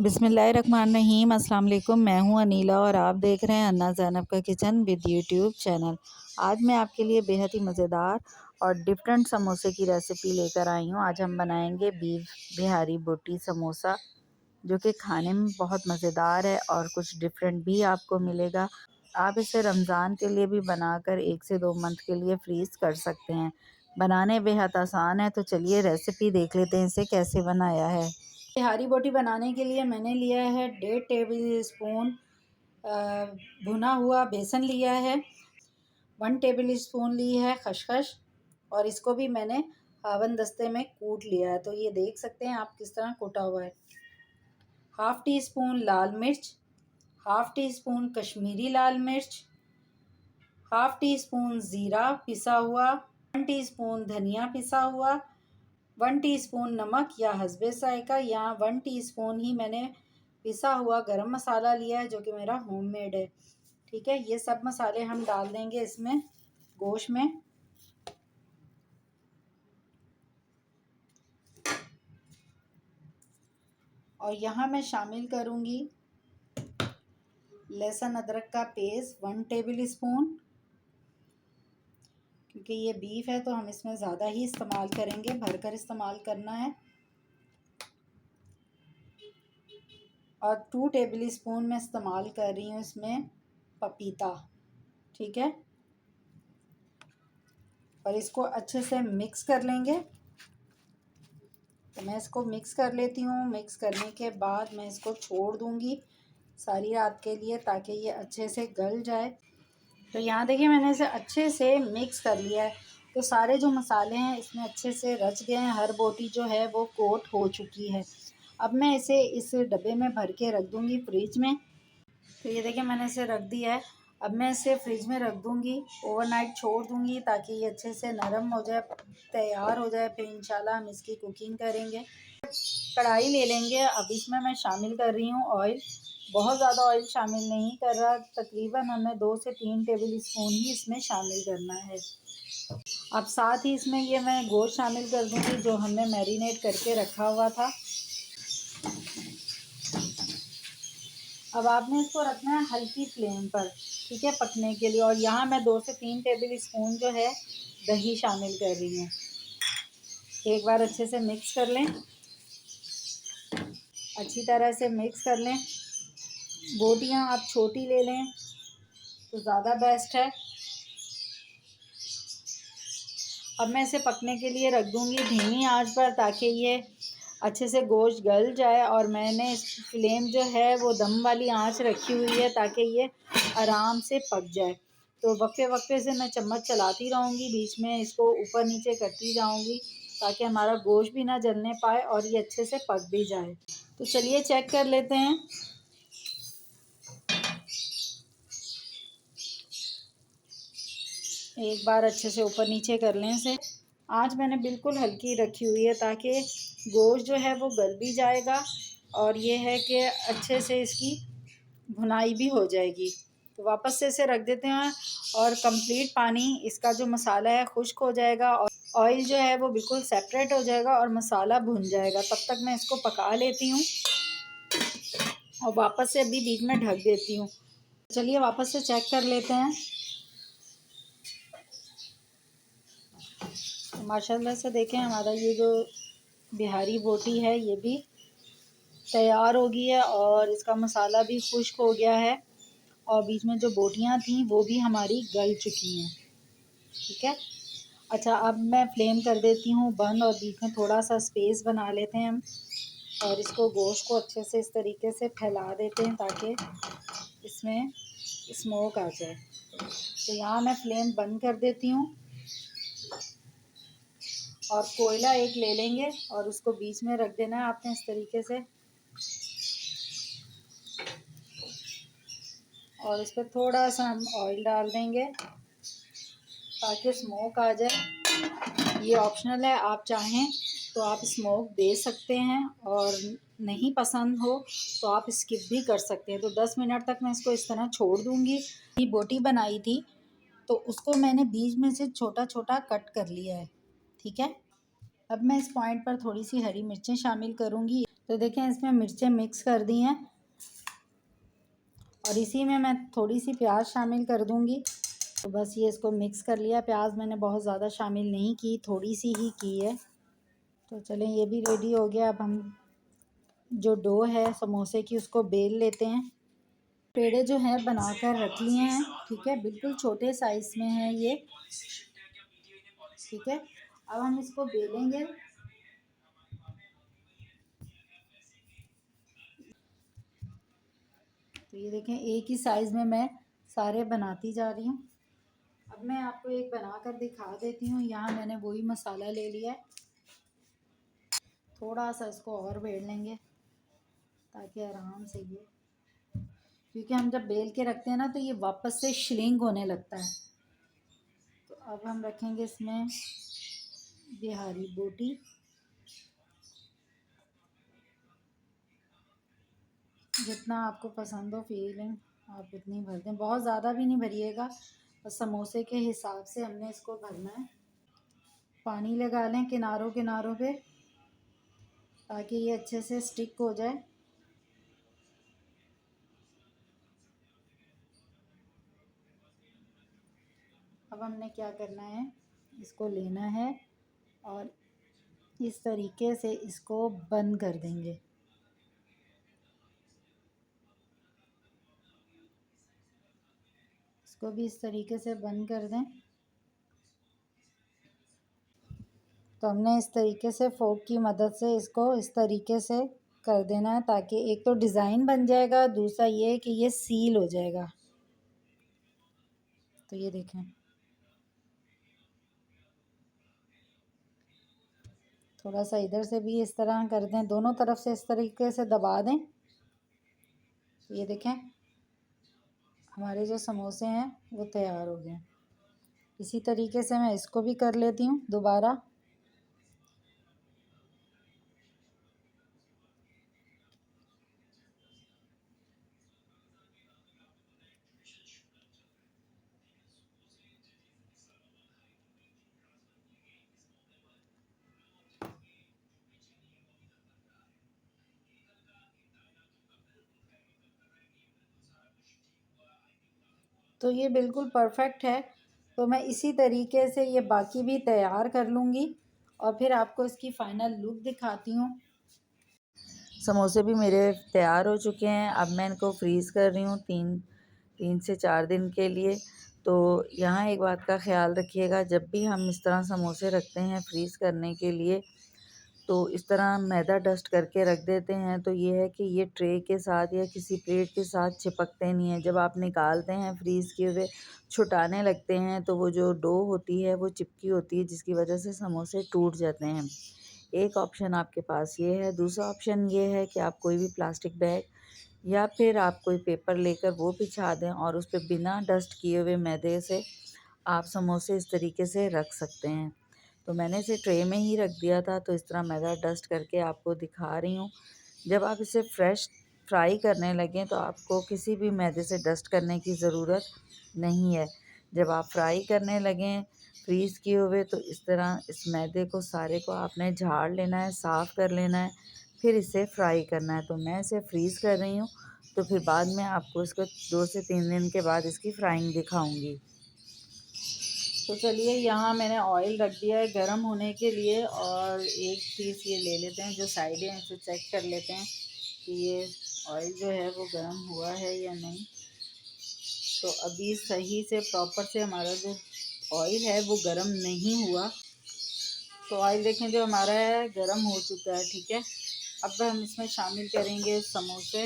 बिस्मिल्लाहिर्रहमानिर्रहीम। अस्सलाम वालेकुम। मैं हूं अनीला और आप देख रहे हैं अन्ना ज़ैनब का किचन विद यूट्यूब चैनल। आज मैं आपके लिए बेहद ही मज़ेदार और डिफरेंट समोसे की रेसिपी लेकर आई हूं। आज हम बनाएंगे बीफ बिहारी बोटी समोसा, जो कि खाने में बहुत मज़ेदार है और कुछ डिफरेंट भी आपको मिलेगा। आप इसे रमज़ान के लिए भी बनाकर 1 से 2 मंथ के लिए फ्रीज़ कर सकते हैं। बनाने बेहद आसान है, तो चलिए रेसिपी देख लेते हैं इसे कैसे बनाया है। बिहारी बोटी बनाने के लिए मैंने लिया है 1.5 टेबल स्पून भुना हुआ बेसन लिया है। 1 टेबल स्पून ली है खसखस, और इसको भी मैंने हावन दस्ते में कूट लिया है। तो ये देख सकते हैं आप किस तरह कूटा हुआ है। हाफ़ टी स्पून लाल मिर्च, हाफ़ टी स्पून कश्मीरी लाल मिर्च, हाफ़ टी स्पून ज़ीरा पिसा हुआ, 1 टीस्पून धनिया पिसा हुआ, 1 टीस्पून नमक या हस्बे ज़ायक़ा, या 1 टीस्पून ही मैंने पिसा हुआ गरम मसाला लिया है, जो कि मेरा होममेड है। ठीक है, ये सब मसाले हम डाल देंगे इसमें गोश्त में। और यहाँ मैं शामिल करूँगी लहसुन अदरक का पेस्ट 1 टेबल स्पून, क्योंकि ये बीफ है तो हम इसमें ज़्यादा ही इस्तेमाल करेंगे, भरकर इस्तेमाल करना है। और 2 टेबल स्पून मैं इस्तेमाल कर रही हूँ इसमें पपीता। ठीक है, और इसको अच्छे से मिक्स कर लेंगे। तो मैं इसको मिक्स कर लेती हूँ। मिक्स करने के बाद मैं इसको छोड़ दूँगी सारी रात के लिए, ताकि ये अच्छे से गल जाए। तो यहाँ देखिए मैंने इसे अच्छे से मिक्स कर लिया है। तो सारे जो मसाले हैं इसमें अच्छे से रच गए हैं। हर बोटी जो है वो कोट हो चुकी है। अब मैं इसे इस डब्बे में भर के रख दूँगी फ्रिज में। तो ये देखिए मैंने इसे रख दिया है। अब मैं इसे फ्रिज में रख दूँगी, ओवरनाइट छोड़ दूँगी, ताकि ये अच्छे से नरम हो जाए, तैयार हो जाए। फिर इंशाल्लाह हम इसकी कुकिंग करेंगे। कढ़ाई ले लेंगे। अब इसमें मैं शामिल कर रही हूँ ऑयल। बहुत ज़्यादा ऑयल शामिल नहीं कर रहा, तकरीबन हमें 2 से 3 टेबल स्पून ही इसमें शामिल करना है। अब साथ ही इसमें ये मैं गोश्त शामिल कर दूँगी जो हमने मैरिनेट करके रखा हुआ था। अब आपने इसको रखना है हल्की फ्लेम पर, ठीक है, पकने के लिए। और यहाँ मैं 2 से 3 टेबल स्पून जो है दही शामिल कर रही हूँ। एक बार अच्छे से मिक्स कर लें, अच्छी तरह से मिक्स कर लें। बोटियाँ आप छोटी ले लें तो ज़्यादा बेस्ट है। अब मैं इसे पकने के लिए रख दूँगी धीमी आंच पर, ताकि ये अच्छे से गोश्त गल जाए। और मैंने इस फ्लेम जो है वो दम वाली आंच रखी हुई है, ताकि ये आराम से पक जाए। तो वक्फे वक्फे से मैं चम्मच चलाती रहूँगी, बीच में इसको ऊपर नीचे करती जाऊँगी, ताकि हमारा गोश्त भी ना जलने पाए और ये अच्छे से पक भी जाए। तो चलिए चेक कर लेते हैं। एक बार अच्छे से ऊपर नीचे कर लें इसे। आँच मैंने बिल्कुल हल्की रखी हुई है, ताकि गोश्त जो है वो गल भी जाएगा और ये है कि अच्छे से इसकी भुनाई भी हो जाएगी। तो वापस से इसे रख देते हैं और कंप्लीट पानी इसका जो मसाला है खुश्क हो जाएगा और ऑयल जो है वो बिल्कुल सेपरेट हो जाएगा और मसाला भुन जाएगा। तब तक मैं इसको पका लेती हूँ और वापस से अभी बीच में ढक देती हूँ। चलिए वापस से चेक कर लेते हैं। तो माशाल्लाह से देखें हमारा ये जो बिहारी बोटी है ये भी तैयार हो गई है और इसका मसाला भी खुश्क हो गया है और बीच में जो बोटियां थी वो भी हमारी गल चुकी हैं। ठीक है, अच्छा अब मैं फ्लेम कर देती हूँ बंद और बीच में थोड़ा सा स्पेस बना लेते हैं हम और इसको गोश्त को अच्छे से इस तरीके से फैला देते हैं, ताकि इसमें स्मोक आ जाए। तो यहाँ मैं फ्लेम बंद कर देती हूँ और कोयला एक ले लेंगे और उसको बीच में रख देना है आपने इस तरीके से, और इस पर थोड़ा सा हम ऑयल डाल देंगे ताकि स्मोक आ जाए। ये ऑप्शनल है, आप चाहें तो आप स्मोक दे सकते हैं और नहीं पसंद हो तो आप स्किप भी कर सकते हैं। तो 10 मिनट तक मैं इसको इस तरह छोड़ दूँगी। ये बोटी बनाई थी तो उसको मैंने बीच में से छोटा छोटा कट कर लिया है। ठीक है, अब मैं इस पॉइंट पर थोड़ी सी हरी मिर्चें शामिल करूँगी। तो देखें इसमें मिर्चें मिक्स कर दी हैं और इसी में मैं थोड़ी सी प्याज शामिल कर दूंगी। तो बस ये इसको मिक्स कर लिया। प्याज मैंने बहुत ज़्यादा शामिल नहीं की, थोड़ी सी ही की है। तो चलें ये भी रेडी हो गया। अब हम जो डो है समोसे की उसको बेल लेते हैं। पेड़े जो हैं बनाकर रख लिए हैं, ठीक है, बिल्कुल छोटे साइज़ में है ये, ठीक है। अब हम इसको बेलेंगे। तो ये देखें एक ही साइज़ में मैं सारे बनाती जा रही हूँ। अब मैं आपको एक बना कर दिखा देती हूँ। यहाँ मैंने वही मसाला ले लिया है, थोड़ा सा इसको और बेल लेंगे ताकि आराम से ये, क्योंकि हम जब बेल के रखते हैं ना तो ये वापस से श्रिंक होने लगता है। तो अब हम रखेंगे इसमें बिहारी बोटी, जितना आपको पसंद हो फीलिंग आप इतनी भर दें, बहुत ज़्यादा भी नहीं भरिएगा, बस समोसे के हिसाब से हमने इसको भरना है। पानी लगा लें किनारों किनारों पे ताकि ये अच्छे से स्टिक हो जाए। अब हमने क्या करना है, इसको लेना है और इस तरीके से इसको बंद कर देंगे। इसको भी इस तरीके से बंद कर दें। तो हमने इस तरीके से फोक की मदद से इसको इस तरीके से कर देना है ताकि एक तो डिज़ाइन बन जाएगा, दूसरा ये है कि ये सील हो जाएगा। तो ये देखें, थोड़ा सा इधर से भी इस तरह कर दें, दोनों तरफ से इस तरीके से दबा दें। तो ये देखें हमारे जो समोसे हैं वो तैयार हो गए। इसी तरीके से मैं इसको भी कर लेती हूँ दोबारा। तो ये बिल्कुल परफेक्ट है। तो मैं इसी तरीके से ये बाकी भी तैयार कर लूँगी और फिर आपको इसकी फ़ाइनल लुक दिखाती हूँ। समोसे भी मेरे तैयार हो चुके हैं। अब मैं इनको फ्रीज़ कर रही हूँ 3 से 4 दिन के लिए। तो यहाँ एक बात का ख़्याल रखिएगा, जब भी हम इस तरह समोसे रखते हैं फ्रीज़ करने के लिए तो इस तरह मैदा डस्ट करके रख देते हैं, तो ये है कि ये ट्रे के साथ या किसी प्लेट के साथ चिपकते नहीं हैं। जब आप निकालते हैं फ्रीज़ किए हुए छुटाने लगते हैं तो वो जो डो होती है वो चिपकी होती है, जिसकी वजह से समोसे टूट जाते हैं। एक ऑप्शन आपके पास ये है। दूसरा ऑप्शन ये है कि आप कोई भी प्लास्टिक बैग या फिर आप कोई पेपर लेकर वो बिछा दें और उस पे बिना डस्ट किए हुए मैदे से आप समोसे इस तरीके से रख सकते हैं। तो मैंने इसे ट्रे में ही रख दिया था, तो इस तरह मैदा डस्ट करके आपको दिखा रही हूँ। जब आप इसे फ्रेश फ्राई करने लगें तो आपको किसी भी मैदे से डस्ट करने की ज़रूरत नहीं है। जब आप फ्राई करने लगें फ्रीज़ किए हुए तो इस तरह इस मैदे को सारे को आपने झाड़ लेना है, साफ़ कर लेना है, फिर इसे फ्राई करना है। तो मैं इसे फ्रीज़ कर रही हूँ, तो फिर बाद में आपको इसको 2 से 3 दिन के बाद इसकी फ्राइंग दिखाऊँगी। तो चलिए यहाँ मैंने ऑयल रख दिया है गरम होने के लिए और एक पीस ये ले लेते हैं, जो साइडें हैं इसे चेक कर लेते हैं कि ये ऑयल जो है वो गरम हुआ है या नहीं। तो अभी सही से प्रॉपर से हमारा जो ऑयल है वो गरम नहीं हुआ। तो ऑयल देखें जो हमारा है गरम हो चुका है, ठीक है। अब हम इसमें शामिल करेंगे समोसे,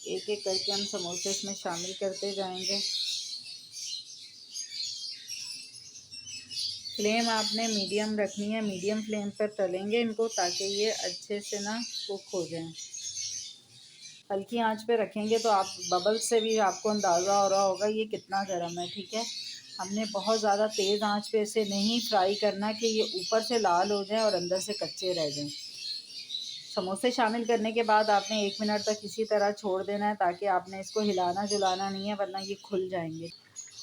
एक एक करके हम समोसे इसमें शामिल करते जाएंगे। फ्लेम आपने मीडियम रखनी है, मीडियम फ्लेम पर तलेंगे इनको ताकि ये अच्छे से ना कुक हो जाएं। हल्की आंच पे रखेंगे तो आप बबल से भी आपको अंदाज़ा हो रहा होगा ये कितना गर्म है, ठीक है। हमने बहुत ज़्यादा तेज़ आंच पे इसे नहीं फ्राई करना कि ये ऊपर से लाल हो जाए और अंदर से कच्चे रह जाएं। समोसे शामिल करने के बाद आपने 1 मिनट तक इसी तरह छोड़ देना है, ताकि आपने इसको हिलाना जुलाना नहीं है वरना ये खुल जाएंगे।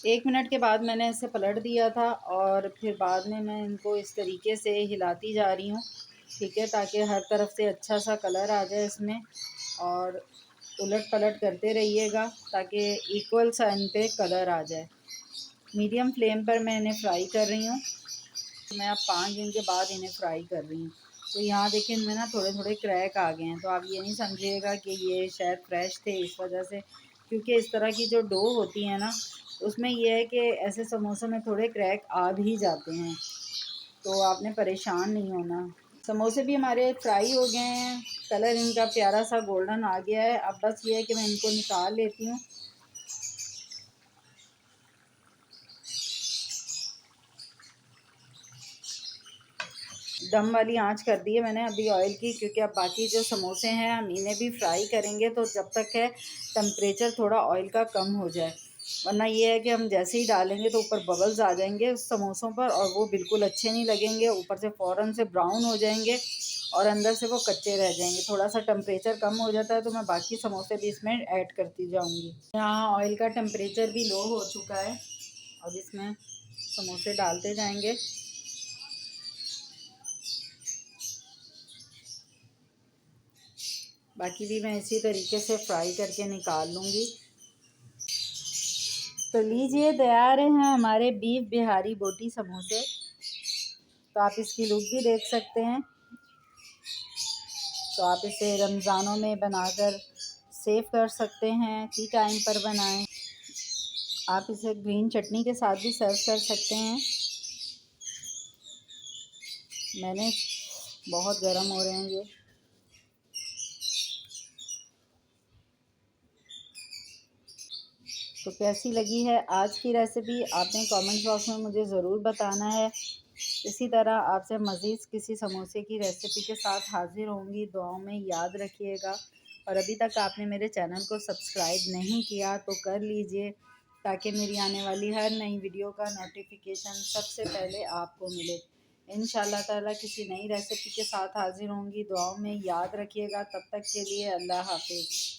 1 मिनट के बाद मैंने इसे पलट दिया था और फिर बाद में मैं इनको इस तरीके से हिलाती जा रही हूँ ठीक है, ताकि हर तरफ से अच्छा सा कलर आ जाए इसमें। और उलट पलट करते रहिएगा ताकि इक्वल सा इन पे कलर आ जाए। मीडियम फ्लेम पर मैं इन्हें फ्राई कर रही हूँ। मैं अब 5 दिन के बाद इन्हें फ्राई कर रही हूँ। तो यहाँ देखिए इनमें ना थोड़े थोड़े क्रैक आ गए हैं, तो आप ये नहीं समझिएगा कि ये शायद फ्रेश थे इस वजह से, क्योंकि इस तरह की जो डो होती है ना उसमें ये है कि ऐसे समोसों में थोड़े क्रैक आ भी जाते हैं, तो आपने परेशान नहीं होना। समोसे भी हमारे फ्राई हो गए हैं, कलर इनका प्यारा सा गोल्डन आ गया है। अब बस ये है कि मैं इनको निकाल लेती हूँ। दम वाली आंच कर दी है मैंने अभी ऑयल की, क्योंकि अब बाकी जो समोसे हैं हम इन्हें भी फ्राई करेंगे, तो जब तक है टेम्परेचर थोड़ा ऑयल का कम हो जाए, वरना ये है कि हम जैसे ही डालेंगे तो ऊपर बबल्स आ जाएंगे उस समोसों पर और वो बिल्कुल अच्छे नहीं लगेंगे, ऊपर से फ़ौरन से ब्राउन हो जाएंगे और अंदर से वो कच्चे रह जाएंगे। थोड़ा सा टेम्परेचर कम हो जाता है तो मैं बाकी समोसे भी इसमें ऐड करती जाऊँगी। यहाँ ऑयल का टेम्परेचर भी लो हो चुका है, अब इसमें समोसे डालते जाएंगे। बाकी भी मैं इसी तरीके से फ्राई करके निकाल लूँगी। तो लीजिए तैयार हैं हमारे बीफ बिहारी बोटी समोसे। तो आप इसकी लुक भी देख सकते हैं। तो आप इसे रमज़ानों में बनाकर सेव कर सकते हैं, टी टाइम पर बनाएं। आप इसे ग्रीन चटनी के साथ भी सर्व कर सकते हैं। मैंने बहुत गर्म हो रहे हैं ये। तो कैसी लगी है आज की रेसिपी आपने कमेंट बॉक्स में मुझे ज़रूर बताना है। इसी तरह आपसे मज़ीद किसी समोसे की रेसिपी के साथ हाज़िर होंगी। दुआओं में याद रखिएगा। और अभी तक आपने मेरे चैनल को सब्सक्राइब नहीं किया तो कर लीजिए, ताकि मेरी आने वाली हर नई वीडियो का नोटिफिकेशन सबसे पहले आपको मिले। इंशाल्लाह ताला किसी नई रेसिपी के साथ हाज़िर होंगी। दुआओं में याद रखिएगा। तब तक के लिए अल्लाह हाफ़िज़।